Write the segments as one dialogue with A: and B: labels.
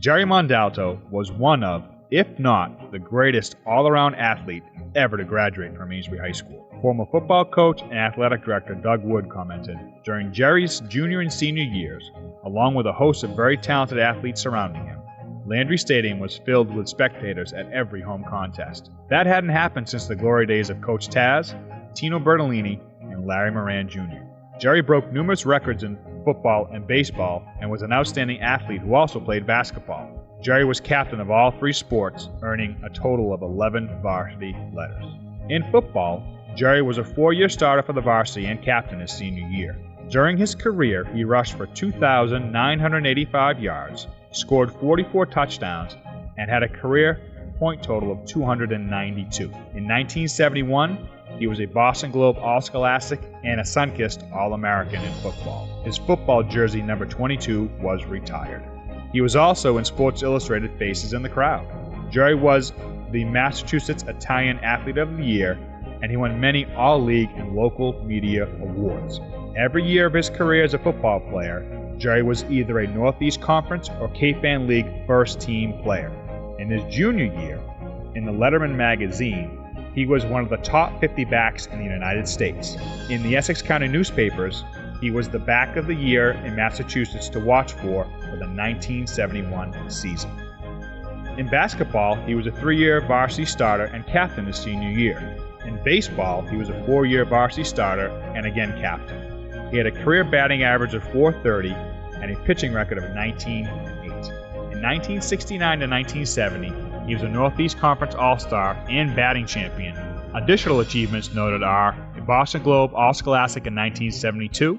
A: Jerry Mondalto was one of, if not the greatest all-around athlete ever to graduate from Amesbury High School. Former football coach and athletic director Doug Wood commented, during Jerry's junior and senior years, along with a host of very talented athletes surrounding him, Landry Stadium was filled with spectators at every home contest. That hadn't happened since the glory days of Coach Taz, Tino Bertolini, and Larry Moran Jr. Jerry broke numerous records in football and baseball and was an outstanding athlete who also played basketball. Jerry was captain of all three sports, earning a total of 11 varsity letters. In football, Jerry was a 4-year starter for the varsity and captain his senior year. During his career, he rushed for 2,985 yards, scored 44 touchdowns, and had a career point total of 292. In 1971, he was a Boston Globe All-Scholastic and a Sunkist All-American in football. His football jersey number 22 was retired. He was also in Sports Illustrated Faces in the Crowd. Jerry was the Massachusetts Italian Athlete of the Year, and he won many all-league and local media awards. Every year of his career as a football player, Jerry was either a Northeast Conference or Cape-Ann League first-team player. In his junior year, in the Letterman magazine, he was one of the top 50 backs in the United States. In the Essex County newspapers, he was the back of the year in Massachusetts to watch for the 1971 season. In basketball, he was a 3-year varsity starter and captain his senior year. In baseball, he was a 4-year varsity starter and again captain. He had a career batting average of .430 and a pitching record of 19-8. In 1969 to 1970, he was a Northeast Conference All-Star and batting champion. Additional achievements noted are a Boston Globe All-Scholastic in 1972,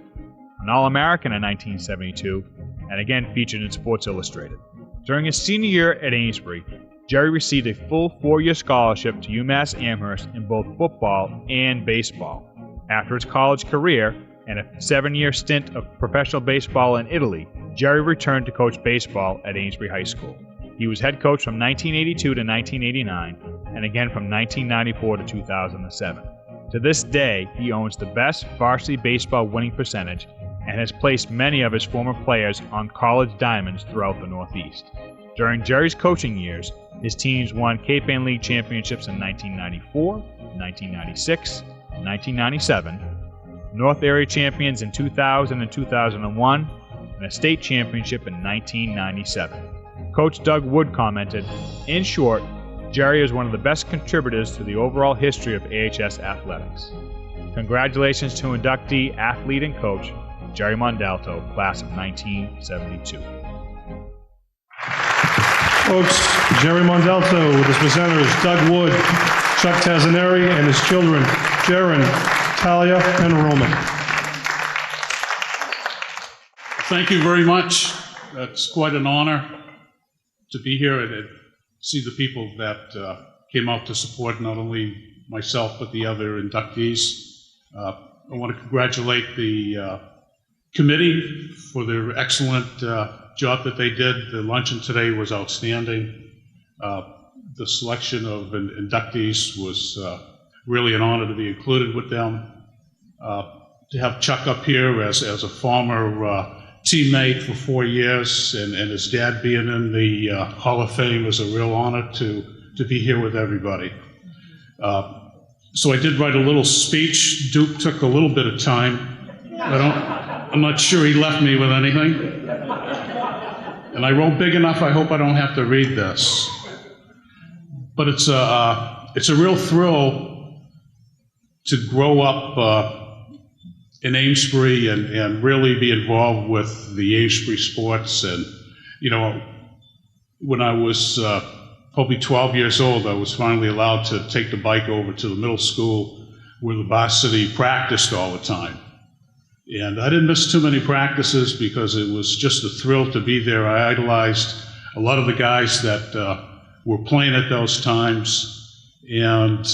A: an All-American in 1972, and again featured in Sports Illustrated. During his senior year at Amesbury, Jerry received a full 4-year scholarship to UMass Amherst in both football and baseball. After his college career and a 7-year stint of professional baseball in Italy, Jerry returned to coach baseball at Amesbury High School. He was head coach from 1982 to 1989, and again from 1994 to 2007. To this day, he owns the best varsity baseball winning percentage and has placed many of his former players on college diamonds throughout the Northeast. During Jerry's coaching years, his teams won Cape-Ann League championships in 1994, 1996, and 1997, North Area champions in 2000 and 2001, and a state championship in 1997. Coach Doug Wood commented, "In short, Jerry is one of the best contributors to the overall history of AHS athletics. Congratulations to inductee, athlete, and coach, Jerry Mondalto, class of 1972.
B: Folks, Jerry Mondalto with his presenters Doug Wood, Chuck Tazzaneri, and his children, Jaron, Talia, and Roman.
C: Thank you very much. It's quite an honor to be here and see the people that came out to support not only myself but the other inductees. I want to congratulate the committee for their excellent job that they did. The luncheon today was outstanding. The selection of inductees was really an honor to be included with them. To have Chuck up here as a former teammate for 4 years and his dad being in the Hall of Fame is a real honor to be here with everybody. So I did write a little speech. Duke took a little bit of time. I'm not sure he left me with anything. And I wrote big enough, I hope I don't have to read this. But it's a real thrill to grow up in Amesbury and really be involved with the Amesbury sports. And, you know, when I was probably 12 years old, I was finally allowed to take the bike over to the middle school where the varsity practiced all the time. And I didn't miss too many practices because it was just a thrill to be there. I idolized a lot of the guys that were playing at those times. And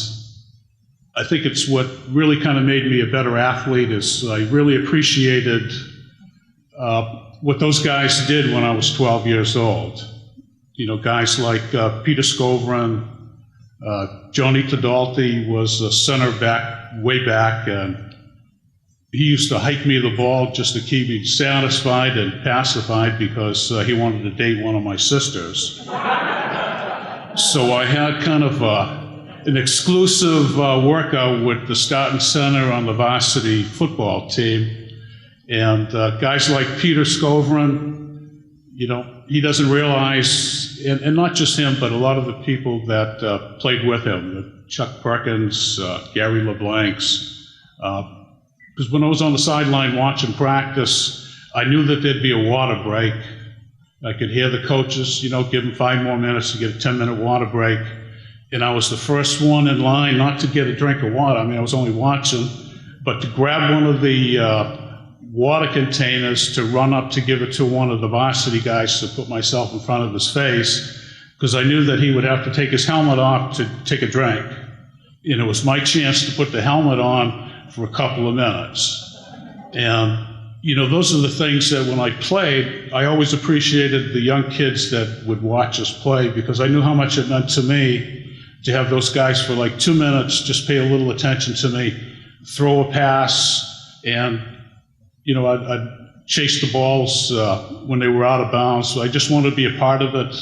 C: I think it's what really kind of made me a better athlete is I really appreciated what those guys did when I was 12 years old. You know, guys like Peter Scovran, Johnny Tadalti was a center back way back, and he used to hike me the ball just to keep me satisfied and pacified because he wanted to date one of my sisters. So I had kind of an exclusive workout with the starting center on the varsity football team. And guys like Peter Scoverin, you know, he doesn't realize, and not just him, but a lot of the people that played with him, Chuck Perkins, Gary LeBlancs. Because when I was on the sideline watching practice, I knew that there'd be a water break. I could hear the coaches, you know, give them 5 more minutes to get a 10-minute water break. And I was the first one in line not to get a drink of water. I mean, I was only watching, but to grab one of the water containers to run up to give it to one of the varsity guys to put myself in front of his face, because I knew that he would have to take his helmet off to take a drink. And it was my chance to put the helmet on for a couple of minutes. And, you know, those are the things that when I played, I always appreciated the young kids that would watch us play, because I knew how much it meant to me to have those guys for like 2 minutes just pay a little attention to me, throw a pass, and, you know, I'd chase the balls when they were out of bounds. So I just wanted to be a part of it.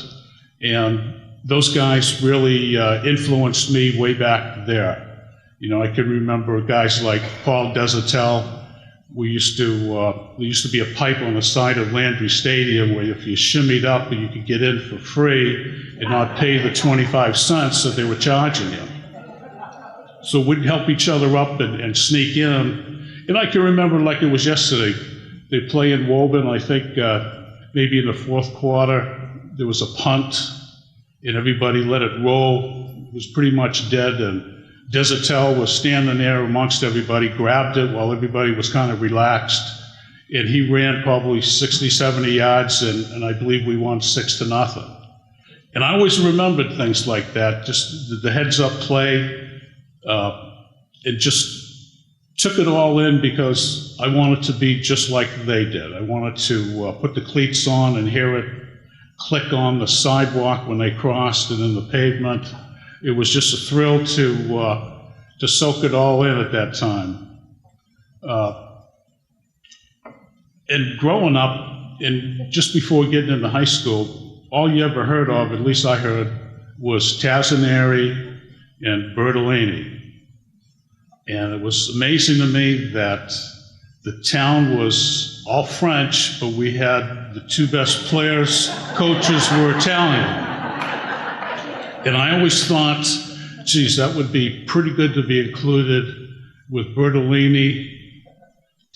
C: And those guys really influenced me way back there. You know, I can remember guys like Paul Desatel. There used to be a pipe on the side of Landry Stadium where if you shimmied up, you could get in for free and not pay the 25 cents that they were charging you. So we'd help each other up and sneak in. And I can remember like it was yesterday. They play in Woburn, I think maybe in the fourth quarter, there was a punt and everybody let it roll. It was pretty much dead, and Desatel was standing there amongst everybody, grabbed it while everybody was kind of relaxed, and he ran probably 60, 70 yards, and I believe we won 6-0. And I always remembered things like that, just the heads-up play. It just took it all in because I wanted to be just like they did. I wanted to put the cleats on and hear it click on the sidewalk when they crossed and in the pavement. It was just a thrill to soak it all in at that time. And growing up, and just before getting into high school, all you ever heard of, at least I heard, was Tazzaneri and Bertolini. And it was amazing to me that the town was all French, but we had the 2 best players, coaches were Italian. And I always thought, geez, that would be pretty good to be included with Bertolini,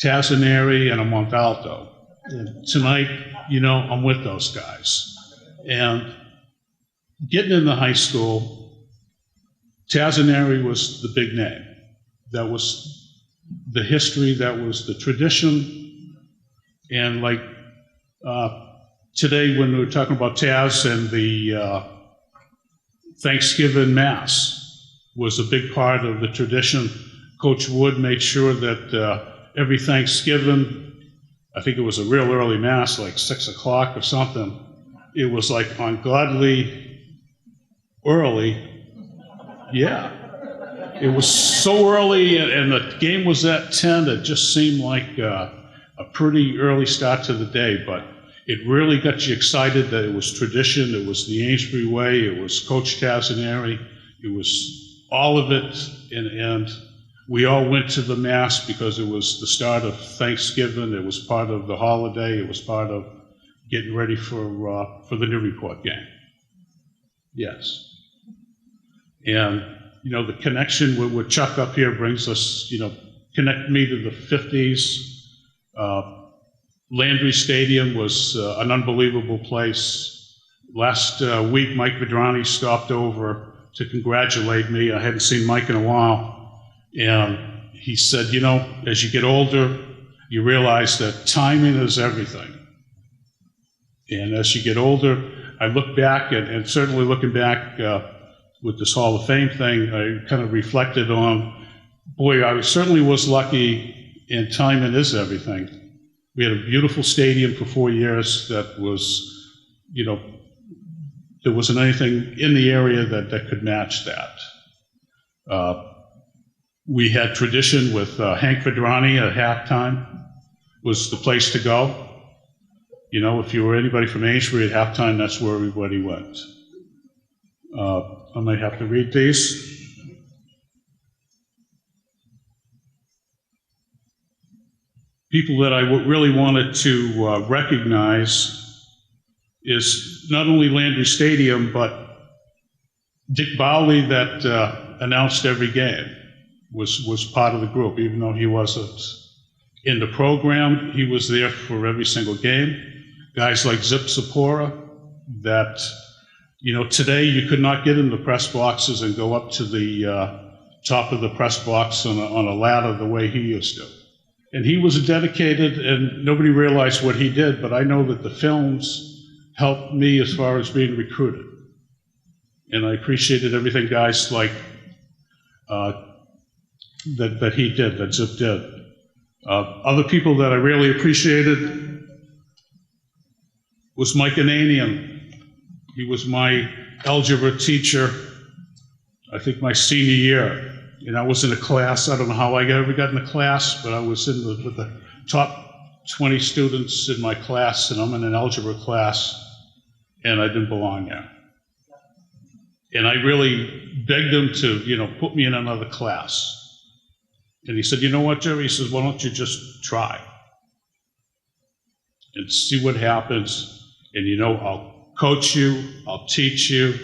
C: Tazzaneri, and a Mondalto. And tonight, you know, I'm with those guys. And getting into high school, Tazzaneri was the big name. That was the history, that was the tradition. And like today when we were talking about Taz and the Thanksgiving Mass was a big part of the tradition. Coach Wood made sure that every Thanksgiving, I think it was a real early Mass, like 6 o'clock or something, it was like ungodly early. Yeah. It was so early, and the game was at 10, it just seemed like a pretty early start to the day, but it really got you excited that it was tradition, it was the Amesbury way, it was Coach Tazzaneri, it was all of it, and we all went to the Mass because it was the start of Thanksgiving, it was part of the holiday, it was part of getting ready for the Newburyport game. Yes. And you know, the connection with Chuck up here brings us, you know, connect me to the 50s. Landry Stadium was an unbelievable place. Last week, Mike Vedrani stopped over to congratulate me. I hadn't seen Mike in a while. And he said, you know, as you get older, you realize that timing is everything. And as you get older, I look back, and certainly looking back, with this Hall of Fame thing, I kind of reflected on, boy, I certainly was lucky, and timing is everything. We had a beautiful stadium for 4 years that was, you know, there wasn't anything in the area that could match that. We had tradition with Hank Vedrani at halftime was the place to go. You know, if you were anybody from Amesbury at halftime, that's where everybody went. I might have to read these. People that I really wanted to recognize is not only Landry Stadium, but Dick Bowley that announced every game was part of the group, even though he wasn't in the program. He was there for every single game. Guys like Zip Sapora that, you know, today you could not get in the press boxes and go up to the top of the press box on a ladder the way he used to. And he was dedicated, and nobody realized what he did, but I know that the films helped me as far as being recruited. And I appreciated everything guys like that he did, that Zip did. Other people that I really appreciated was Mike Ananian. He was my algebra teacher, I think my senior year. And I was in a class, I don't know how I ever got in the class, but I was with the top 20 students in my class, and I'm in an algebra class, and I didn't belong there. And I really begged him to, you know, put me in another class. And he said, you know what, Jerry? He says, why don't you just try and see what happens? And, you know, I'll coach you, I'll teach you.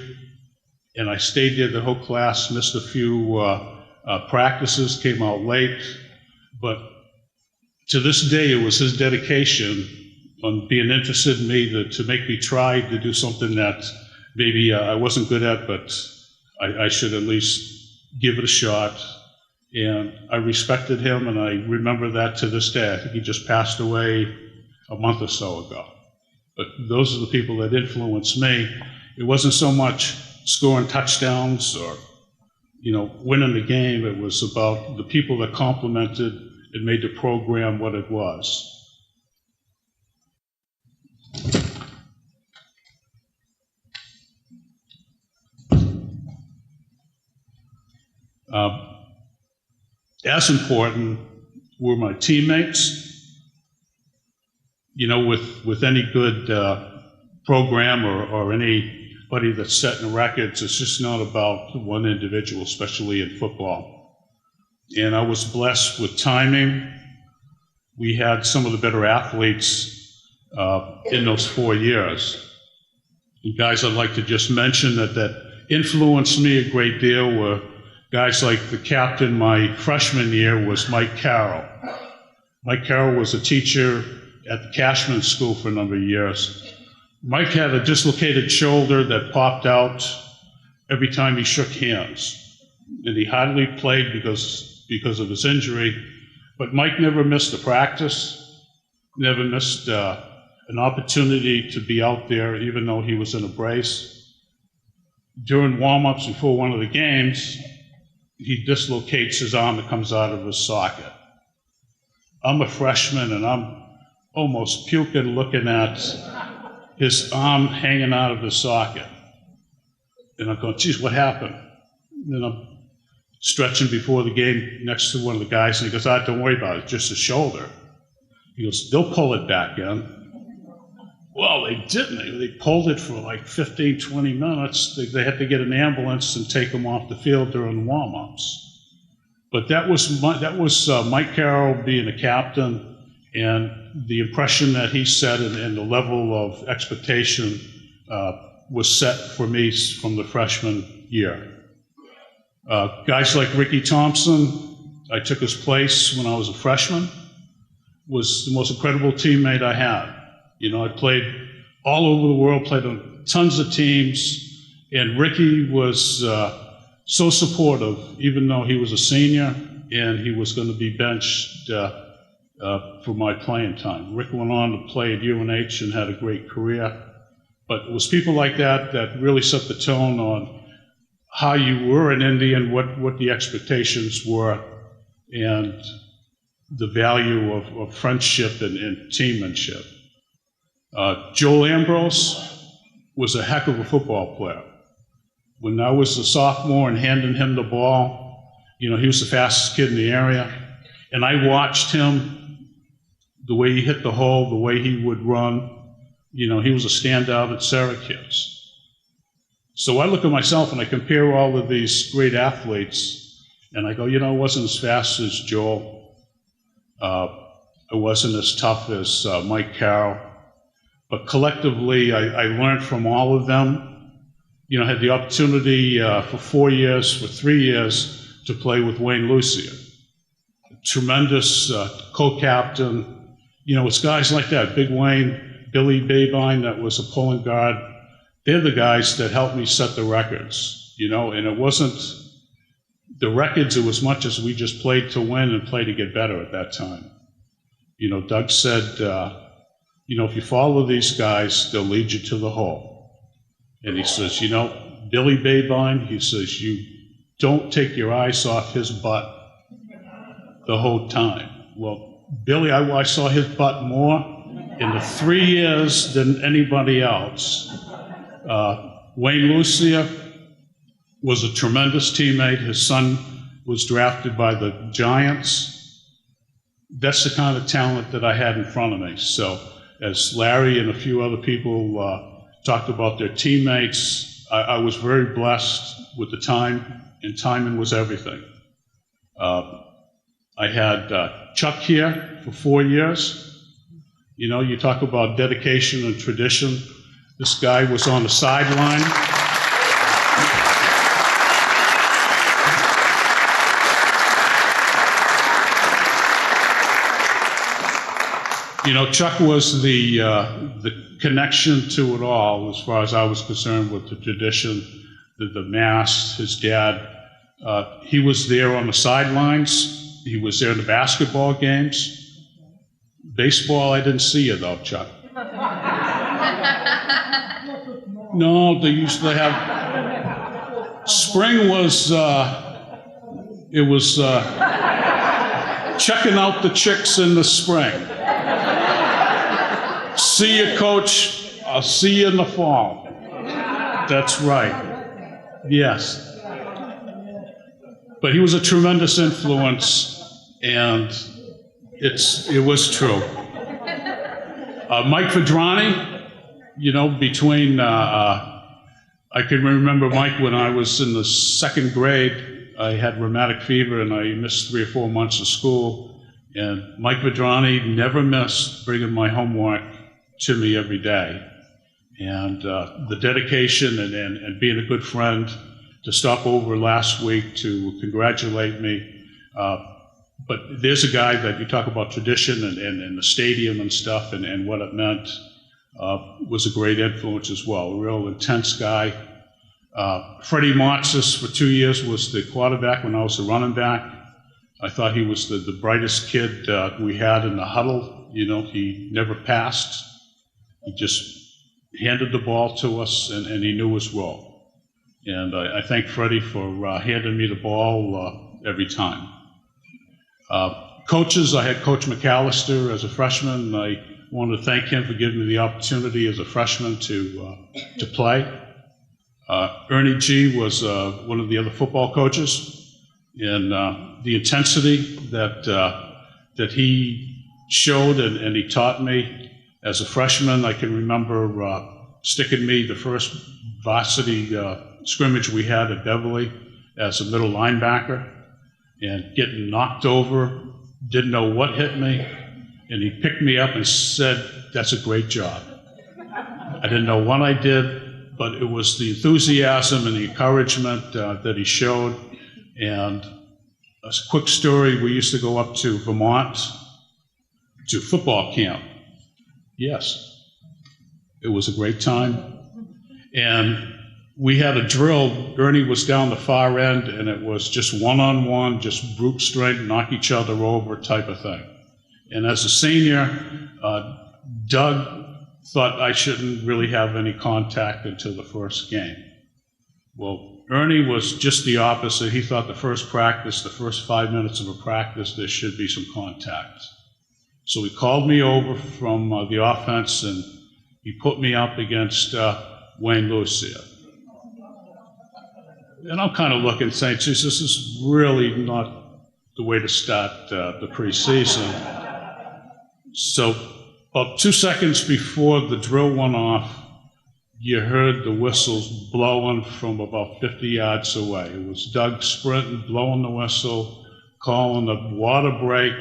C: And I stayed there the whole class, missed a few practices, came out late. But to this day, it was his dedication on being interested in me to make me try to do something that maybe I wasn't good at, but I should at least give it a shot. And I respected him, and I remember that to this day. I think he just passed away a month or so ago. But those are the people that influenced me. It wasn't so much scoring touchdowns or, you know, winning the game. It was about the people that complimented and made the program what it was. As important were my teammates. You know, with any good program or anybody that's setting records, it's just not about one individual, especially in football. And I was blessed with timing. We had some of the better athletes in those 4 years. And guys I'd like to just mention that influenced me a great deal were guys like the captain my freshman year was Mike Carroll. Mike Carroll was a teacher at the Cashman School for a number of years. Mike had a dislocated shoulder that popped out every time he shook hands. And he hardly played because of his injury. But Mike never missed a practice, never missed an opportunity to be out there even though he was in a brace. During warm-ups before one of the games, he dislocates his arm that comes out of his socket. I'm a freshman, and I'm almost puking looking at his arm hanging out of his socket. And I'm going, geez, what happened? And then I'm stretching before the game next to one of the guys, and he goes, don't worry about it, just a shoulder. He goes, they'll pull it back in. Well, they didn't. They pulled it for like 15, 20 minutes. They had to get an ambulance and take him off the field during the warm-ups. But that was Mike Carroll being a captain, and the impression that he set and the level of expectation was set for me from the freshman year. Guys like Ricky Thompson, I took his place when I was a freshman, was the most incredible teammate I had. You know, I played all over the world, played on tons of teams, and Ricky was so supportive, even though he was a senior and he was going to be benched for my playing time. Rick went on to play at UNH and had a great career, but it was people like that that really set the tone on how you were an Indian, what the expectations were, and the value of friendship and teammanship. Joel Ambrose was a heck of a football player. When I was a sophomore and handing him the ball, He was the fastest kid in the area. And I watched him, the way he hit the hole, the way he would run. He was a standout at Syracuse. So I look at myself and I compare all of these great athletes, and I go, I wasn't as fast as Joel. I wasn't as tough as Mike Carroll. But collectively, I learned from all of them. I had the opportunity for 3 years, to play with Wayne Lucia. Tremendous co-captain. It's guys like that, Big Wayne, Billy Babine, that was a pulling guard. They're the guys that helped me set the records, and it wasn't the records, it was much as we just played to win and played to get better at that time. Doug said, if you follow these guys, they'll lead you to the hole. And he says, Billy Babine, he says, you don't take your eyes off his butt the whole time. Well, Billy, I saw his butt more in the 3 years than anybody else. Wayne Lucia was a tremendous teammate. His son was drafted by the Giants. That's the kind of talent that I had in front of me. So as Larry and a few other people talked about their teammates, I was very blessed with the time, and timing was everything. I had Chuck here for 4 years. You talk about dedication and tradition. This guy was on the sideline. Chuck was the connection to it all, as far as I was concerned, with the tradition, the mass, his dad. He was there on the sidelines. He was there in the basketball games. Baseball, I didn't see you though, Chuck. No, they used to have, spring was, it was checking out the chicks in the spring. See you, coach. I'll see you in the fall. That's right. Yes. But he was a tremendous influence, and it was true. Mike Vedrani, between, I can remember Mike when I was in the second grade. I had rheumatic fever and I missed 3 or 4 months of school. And Mike Vedrani never missed bringing my homework to me every day. And the dedication and being a good friend, to stop over last week to congratulate me. But there's a guy that you talk about tradition and the stadium and stuff and what it meant, was a great influence as well. A real intense guy. Freddie Motzis for 2 years was the quarterback when I was the running back. I thought he was the brightest kid we had in the huddle. He never passed. He just handed the ball to us, and he knew his role. And I thank Freddie for handing me the ball every time. Coaches, I had Coach McAllister as a freshman. I want to thank him for giving me the opportunity as a freshman to play. Ernie G was one of the other football coaches, and the intensity that he showed and he taught me as a freshman. I can remember sticking me the first varsity scrimmage we had at Beverly as a middle linebacker and getting knocked over, didn't know what hit me, and he picked me up and said, "That's a great job." I didn't know what I did, but it was the enthusiasm and the encouragement that he showed. And a quick story, we used to go up to Vermont to football camp. Yes, it was a great time. And we had a drill. Ernie was down the far end, and it was just one-on-one, just brute strength, knock each other over type of thing. And as a senior, Doug thought I shouldn't really have any contact until the first game. Well, Ernie was just the opposite. He thought the first practice, the first 5 minutes of a practice, there should be some contact. So he called me over from the offense, and he put me up against Wayne Lucia. And I'm kind of looking, saying, geez, this is really not the way to start the preseason. So about 2 seconds before the drill went off, you heard the whistles blowing from about 50 yards away. It was Doug sprinting, blowing the whistle, calling the water break.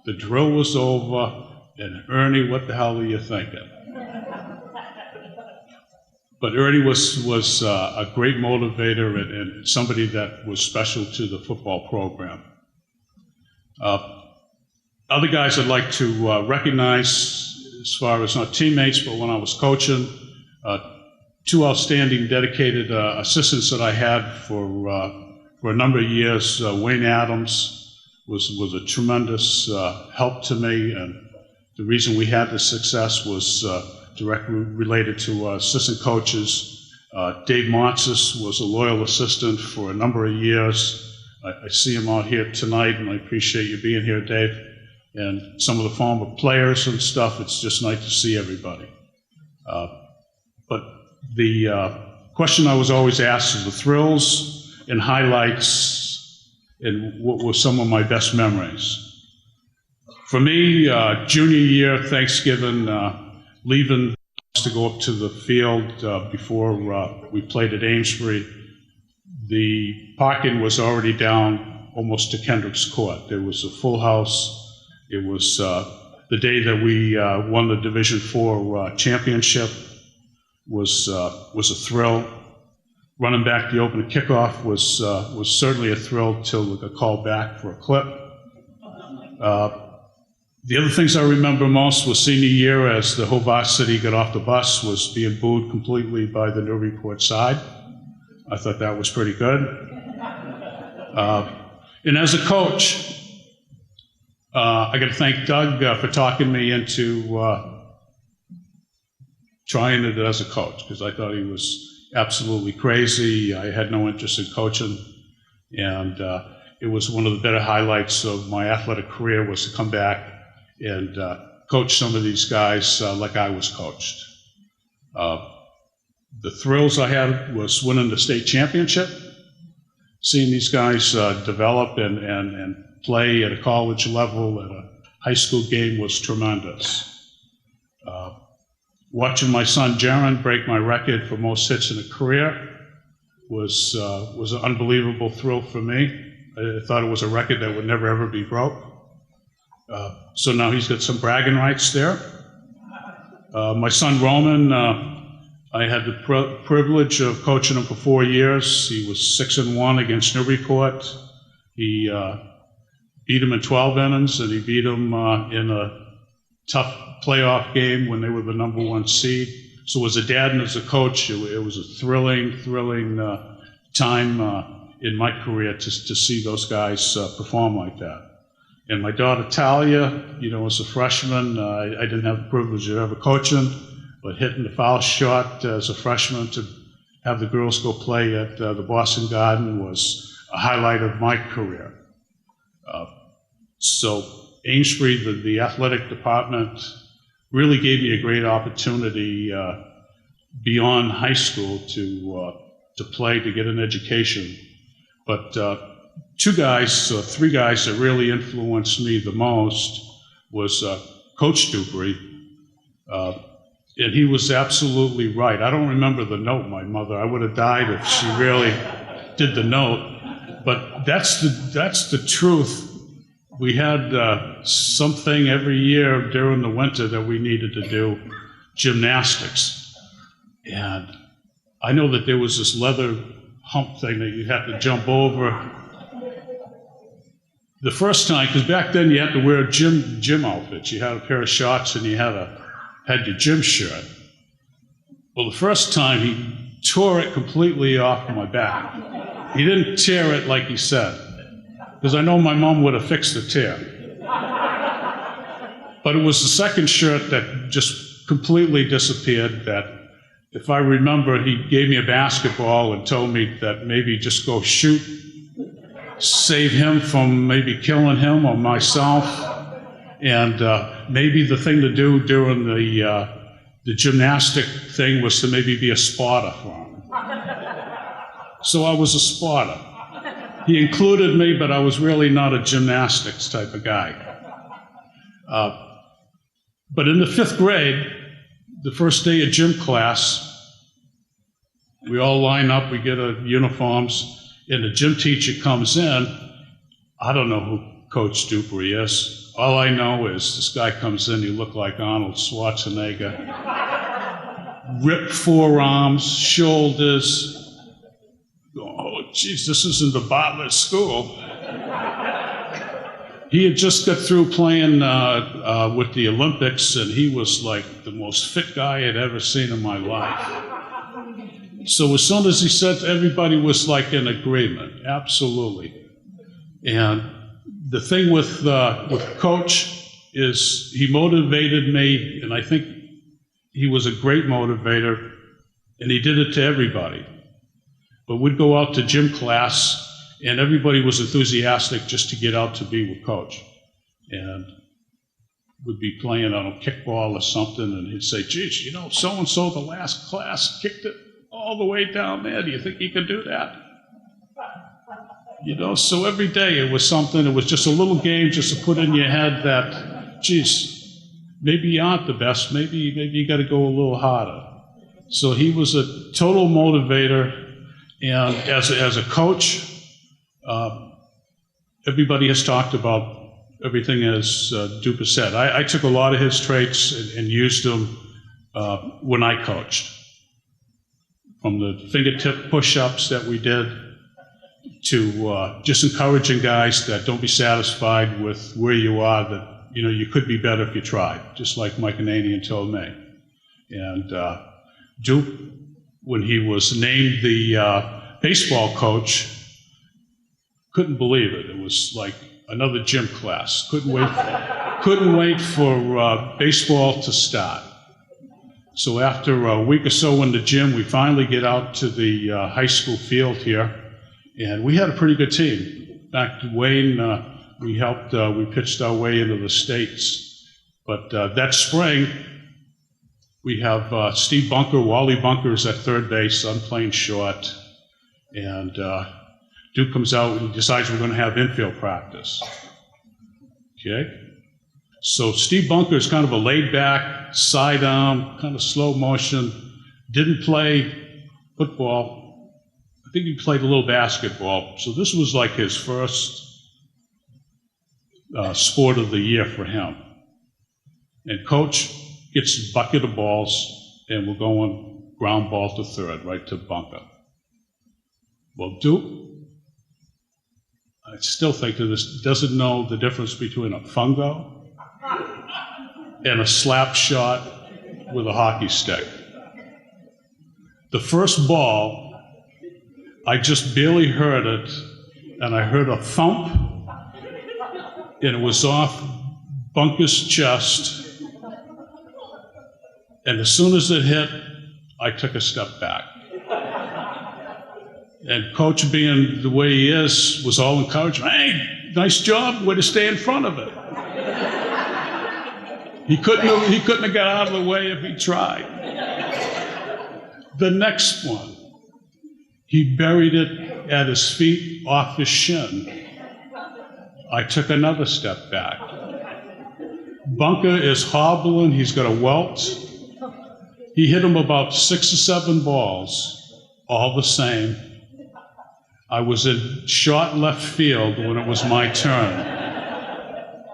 C: The drill was over, and Ernie, what the hell are you thinking? But Ernie was a great motivator and somebody that was special to the football program. Other guys I'd like to recognize, as far as not teammates, but when I was coaching, two outstanding dedicated assistants that I had for a number of years. Wayne Adams was a tremendous help to me, and the reason we had the success was directly related to assistant coaches. Dave Motzis was a loyal assistant for a number of years. I see him out here tonight, and I appreciate you being here, Dave. And some of the former players and stuff, it's just nice to see everybody. But the question I was always asked is the thrills and highlights and what were some of my best memories. For me, junior year, Thanksgiving, leaving to go up to the field before we played at Amesbury, the parking was already down almost to Kendrick's Court. There was a full house. It was the day that we won the Division IV championship. Was a thrill. Running back the opening kickoff was certainly a thrill till we got called back for a clip. The other things I remember most was senior year, as the whole varsity got off the bus, was being booed completely by the Newburyport side. I thought that was pretty good. And as a coach, I got to thank Doug for talking me into trying it as a coach, because I thought he was absolutely crazy. I had no interest in coaching, and it was one of the better highlights of my athletic career was to come back and coach some of these guys like I was coached. The thrills I had was winning the state championship, seeing these guys develop and play at a college level, at a high school game was tremendous. Watching my son Jaron break my record for most hits in a career was an unbelievable thrill for me. I thought it was a record that would never ever be broke. So now he's got some bragging rights there. My son Roman, I had the privilege of coaching him for 4 years. He was 6-1 against Newburyport. He beat him in 12 innings, and he beat him in a tough playoff game when they were the #1 seed. So as a dad and as a coach, it was a thrilling time in my career to see those guys perform like that. And my daughter Talia, as a freshman, I didn't have the privilege of ever coaching, but hitting the foul shot as a freshman to have the girls go play at the Boston Garden was a highlight of my career. So Amesbury, the athletic department, really gave me a great opportunity beyond high school to play, to get an education. But three guys that really influenced me the most was Coach Dubry. And he was absolutely right. I don't remember the note, my mother. I would have died if she really did the note. But that's the truth. We had something every year during the winter that we needed to do, gymnastics. And I know that there was this leather hump thing that you had to jump over. The first time, because back then you had to wear gym outfits. You had a pair of shorts and you had your gym shirt. Well, the first time he tore it completely off my back. He didn't tear it like he said, because I know my mom would have fixed the tear. But it was the second shirt that just completely disappeared. That, if I remember, he gave me a basketball and told me that maybe just go shoot, save him from maybe killing him or myself. And maybe the thing to do during the gymnastic thing was to maybe be a spotter for him. So I was a spotter. He included me, but I was really not a gymnastics type of guy. But in the 5th grade, the first day of gym class, we all line up, we get our uniforms, and the gym teacher comes in. I don't know who Coach Dupree is. All I know is this guy comes in, he looked like Arnold Schwarzenegger. Ripped forearms, shoulders. Oh, geez, this isn't the Bartlett School. He had just got through playing with the Olympics, and he was like the most fit guy I'd ever seen in my life. So as soon as he said, everybody was like in agreement, absolutely. And the thing with Coach is he motivated me, and I think he was a great motivator, and he did it to everybody. But we'd go out to gym class, and everybody was enthusiastic just to get out to be with Coach. And we'd be playing on a kickball or something, and he'd say, geez, you know, so-and-so the last class kicked it all the way down there. Do you think you can do that? You know, so every day it was something, it was just a little game just to put in your head that, geez, maybe you aren't the best, maybe you got to go a little harder. So he was a total motivator, and as a coach, everybody has talked about everything as Duke has said. I took a lot of his traits and used them when I coached. From the fingertip push-ups that we did to just encouraging guys that don't be satisfied with where you are, that, you know, you could be better if you tried, just like Mike Ananian told me. And Duke, when he was named the baseball coach, couldn't believe it. It was like another gym class. Couldn't wait for baseball to start. So after a week or so in the gym, we finally get out to the high school field here, and we had a pretty good team. In fact, Wayne, we pitched our way into the States. But that spring, we have Steve Bunker, Wally Bunker's at third base, I'm playing short, and Duke comes out and decides we're going to have infield practice. Okay? So Steve Bunker is kind of a laid-back, sidearm, kind of slow motion, didn't play football. I think he played a little basketball. So this was like his first sport of the year for him. And Coach gets a bucket of balls, and we're going ground ball to third, right to Bunker. Well, Duke, I still think to this, doesn't know the difference between a fungo and a slap shot with a hockey stick. The first ball, I just barely heard it, and I heard a thump, and it was off Bunker's chest, and as soon as it hit, I took a step back. And Coach, being the way he is, was all encouraging. Hey, nice job, way to stay in front of it. He couldn't have got out of the way if he tried. The next one, he buried it at his feet off his shin. I took another step back. Bunker is hobbling, he's got a welt. He hit him about 6 or 7 balls, all the same. I was in short left field when it was my turn.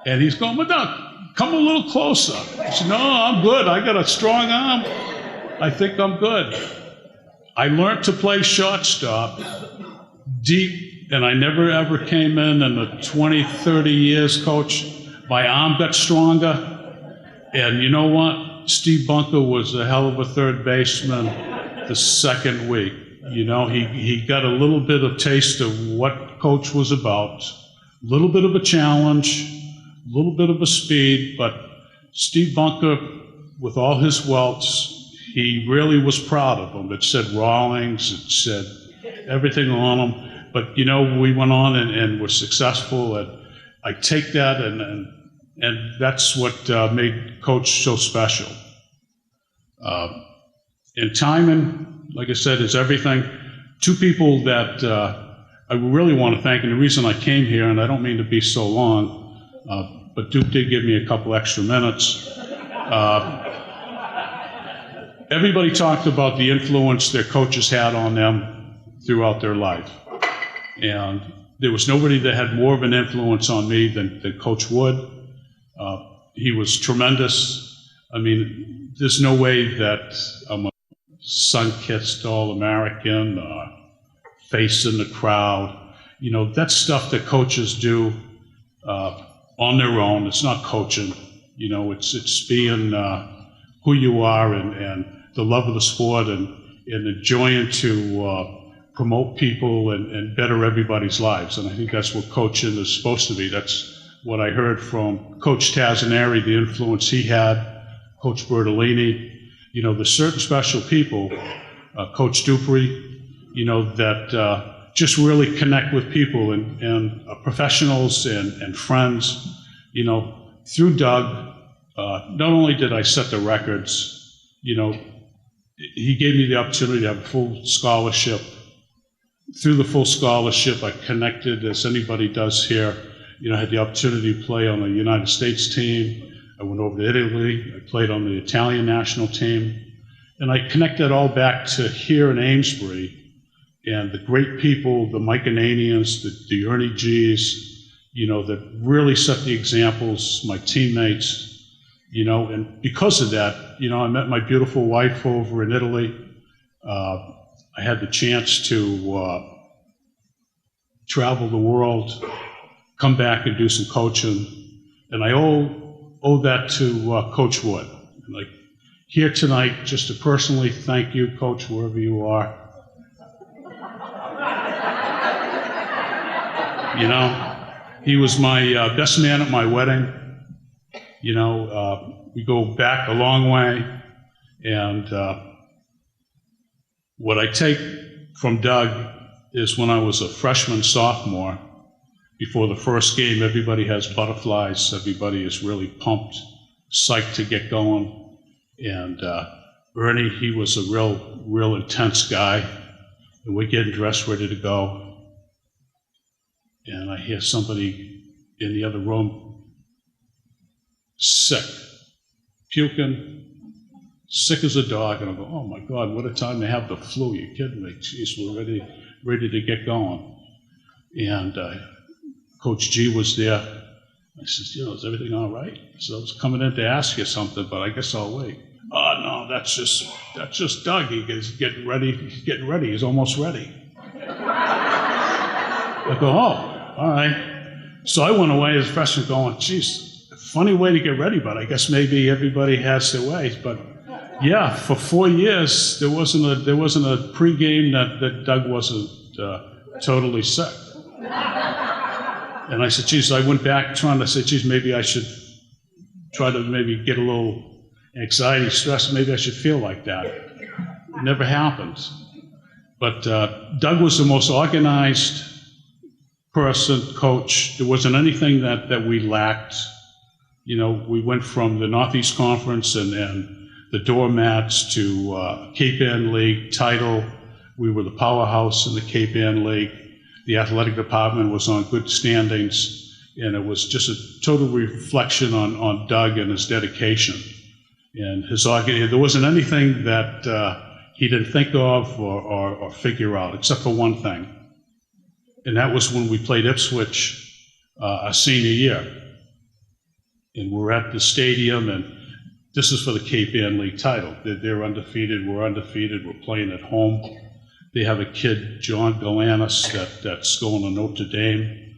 C: And he's going, Madonna, come a little closer. I said, no, I'm good. I got a strong arm. I think I'm good. I learned to play shortstop deep, and I never ever came in the 20, 30 years, Coach. My arm got stronger. And you know what? Steve Bunker was a hell of a third baseman the second week. You know, he got a little bit of taste of what Coach was about, a little bit of a challenge, a little bit of a speed, but Steve Bunker, with all his welts, he really was proud of them. It said Rawlings, it said everything on them, but you know, we went on and were successful, and I take that, and that's what made Coach so special. And timing, like I said, is everything. two people that I really want to thank, and the reason I came here, and I don't mean to be so long, but Duke did give me a couple extra minutes. Everybody talked about the influence their coaches had on them throughout their life. And there was nobody that had more of an influence on me than Coach Wood. He was tremendous. I mean, there's no way that I'm a sun-kissed All-American, face in the crowd. You know, that's stuff that coaches do on their own. It's not coaching. You know, it's being who you are and the love of the sport and enjoying to promote people and better everybody's lives. And I think that's what coaching is supposed to be. That's what I heard from Coach Tazzaneri, the influence he had, Coach Bertolini. You know, there's certain special people, Coach Dupree, you know, that just really connect with people and professionals and friends. You know, through Doug, not only did I set the records, you know, he gave me the opportunity to have a full scholarship. Through the full scholarship, I connected, as anybody does here. You know, I had the opportunity to play on the United States team. I went over to Italy. I played on the Italian national team. And I connected all back to here in Amesbury and the great people, the Mike Ananians, the Ernie G's, you know, that really set the examples, my teammates. You know, and because of that, you know, I met my beautiful wife over in Italy. I had the chance to travel the world, come back and do some coaching, and I owe that to Coach Wood. And like here tonight, just to personally thank you, Coach, wherever you are. You know, he was my best man at my wedding. You know, we go back a long way, and what I take from Doug is when I was a freshman, sophomore, before the first game, everybody has butterflies, everybody is really pumped, psyched to get going, and Ernie, he was a real intense guy, and we're getting dressed, ready to go, and I hear somebody in the other room sick, puking, sick as a dog, and I go, oh my God, what a time to have the flu, you kidding me? Jeez, we're ready to get going. And Coach G was there. I said, you know, is everything all right? So I was coming in to ask you something, but I guess I'll wait. Oh no, that's just Doug. He's getting ready, he's almost ready. I go, oh, all right. So I went away as a freshman going, geez, funny way to get ready, but I guess maybe everybody has their ways. But yeah, for 4 years there wasn't a pregame that Doug wasn't totally sick. And I said, geez, I went back trying to say, geez, maybe I should try to maybe get a little anxiety, stress, maybe I should feel like that. It never happened. But Doug was the most organized person, coach. There wasn't anything that we lacked. You know, we went from the Northeast Conference and the doormats to Cape Ann League title. We were the powerhouse in the Cape Ann League. The athletic department was on good standings, and it was just a total reflection on Doug and his dedication. And there wasn't anything that he didn't think of or figure out, except for one thing. And that was when we played Ipswich our senior year. And we're at the stadium, and this is for the Cape Ann League title. They're undefeated, we're undefeated, we're playing at home. They have a kid, John Galanis, that's going to Notre Dame,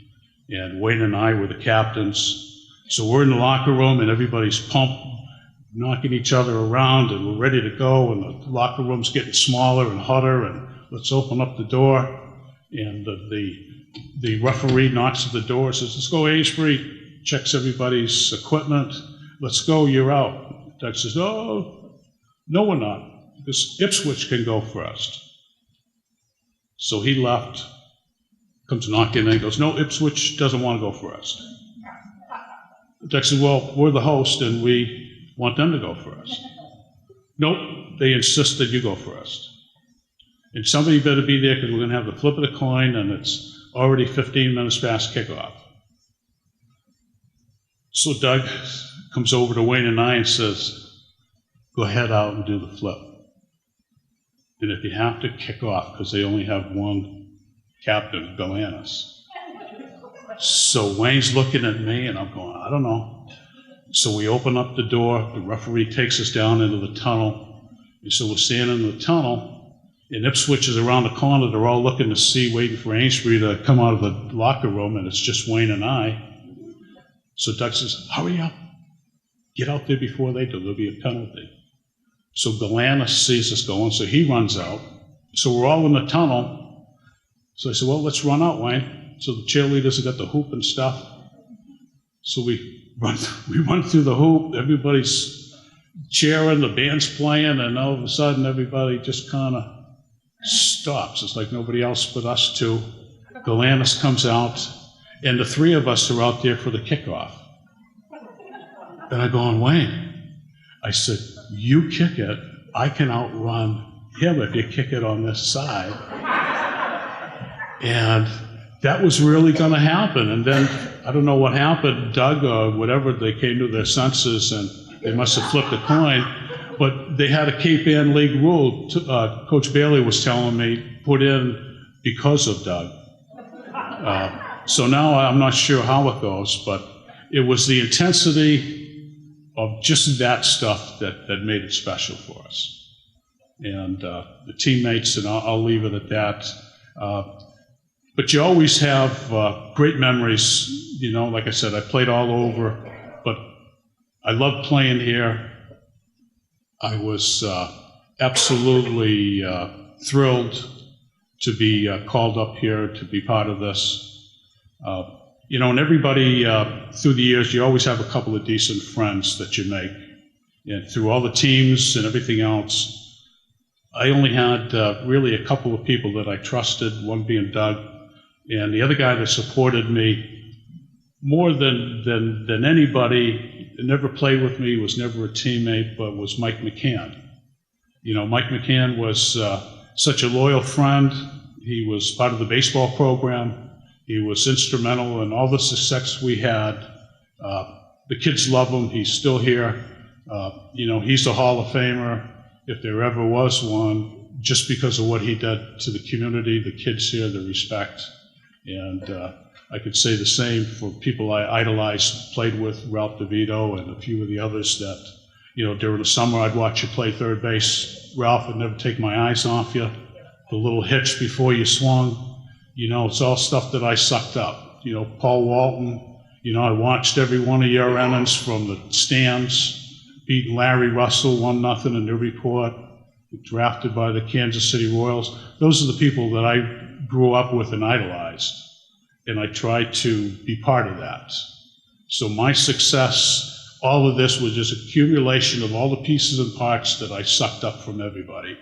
C: and Wayne and I were the captains. So we're in the locker room, and everybody's pumped, knocking each other around, and we're ready to go, and the locker room's getting smaller and hotter, and let's open up the door. And the referee knocks at the door, says, let's go, Amesbury. Checks everybody's equipment. Let's go, you're out. Doug says, oh, no, we're not, because Ipswich can go first. So he left, comes knocking, and he goes, no, Ipswich doesn't want to go first. Doug says, well, we're the host, and we want them to go first. Nope, they insist that you go first. And somebody better be there because we're going to have the flip of the coin, and it's already 15 minutes past kickoff. So Doug comes over to Wayne and I and says, go ahead out and do the flip. And if you have to, kick off, because they only have one captain, Galanis. So Wayne's looking at me, and I'm going, I don't know. So we open up the door. The referee takes us down into the tunnel. And so we're standing in the tunnel, and Ipswich is around the corner. They're all looking to see, waiting for Amesbury to come out of the locker room, and it's just Wayne and I. So Doug says, hurry up. Get out there before they do. There'll be a penalty. So Galanis sees us going, so he runs out. So we're all in the tunnel. So I said, well, let's run out, Wayne. So the cheerleaders have got the hoop and stuff. So we run through the hoop. Everybody's cheering, the band's playing, and all of a sudden everybody just kind of stops. It's like nobody else but us two. Galanis comes out, and the three of us are out there for the kickoff. And I go on, Wayne, I said, you kick it, I can outrun him if you kick it on this side. And that was really going to happen. And then, I don't know what happened, Doug or whatever, they came to their senses and they must have flipped a coin. But they had a Cape Ann League rule, Coach Bailey was telling me, put in because of Doug. So now I'm not sure how it goes, but it was the intensity of just that stuff that made it special for us. And the teammates, and I'll leave it at that. But you always have great memories. You know, like I said, I played all over, but I loved playing here. I was absolutely thrilled to be called up here to be part of this. You know, and everybody, through the years, you always have a couple of decent friends that you make. And through all the teams and everything else, I only had really a couple of people that I trusted, one being Doug, and the other guy that supported me more than anybody, never played with me, was never a teammate, but was Mike McCann. You know, Mike McCann was such a loyal friend. He was part of the baseball program. He was instrumental in all the success we had. The kids love him. He's still here. You know, he's a Hall of Famer, if there ever was one, just because of what he did to the community, the kids here, the respect. And I could say the same for people I idolized, played with, Ralph DeVito and a few of the others that, you know, during the summer I'd watch you play third base. Ralph would never take my eyes off you. The little hitch before you swung. You know, it's all stuff that I sucked up. You know, Paul Walton, you know, I watched every one of your innings from the stands, beating Larry Russell 1-0 in Newburyport, drafted by the Kansas City Royals. Those are the people that I grew up with and idolized, and I tried to be part of that. So my success, all of this was just accumulation of all the pieces and parts that I sucked up from everybody.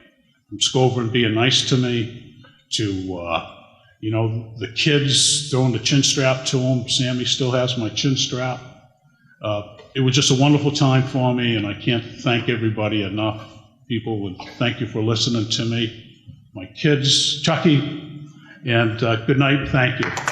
C: From Scoburn being nice to me, to you know, the kids throwing the chin strap to them. Sammy still has my chin strap. It was just a wonderful time for me, and I can't thank everybody enough. People would thank you for listening to me. My kids, Chucky, and good night, thank you.